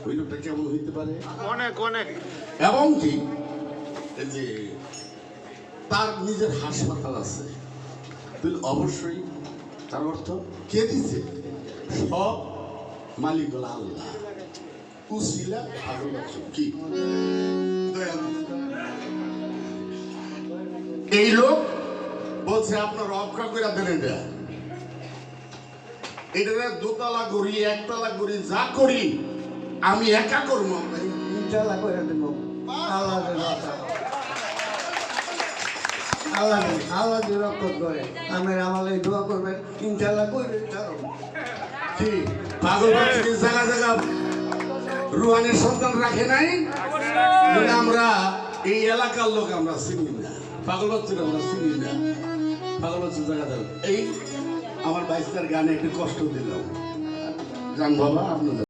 ওই লোকটা কেমন হইতে পারে অনেক অনেক এবং কি এই যে তার নিজের হাসপাতাল আছে তাহলে অবশ্যই তার অর্থ কে দিছে সব মালিক হলো আল্লাহ উসিলা ভালো কি এই লোক বলছে আপনার রক্ষা করে দেন এটা দোতলা করি একতলা করি যা করি আমি একা করবো ইনশাআল্লাহ করে দেব আল্লাহ আল্লাহ আল্লাহ রক্ষা করে আমার আমালে দোয়া করবেন ইনশাআল্লাহ করে ছাড়ব কি পাগল বাচ্চাকে জায়গা জায়গা রুহানের সন্তান রাখে নাই আমরা এই এলাকার লোক আমরা চিনি না পাগল বাচ্চারা আমরা চিনি না পাগল বাচ্চা জায়গা দেব এই আমার বাইস্তার গানে একটু কষ্ট দিলাম জান বাবা আপনাদের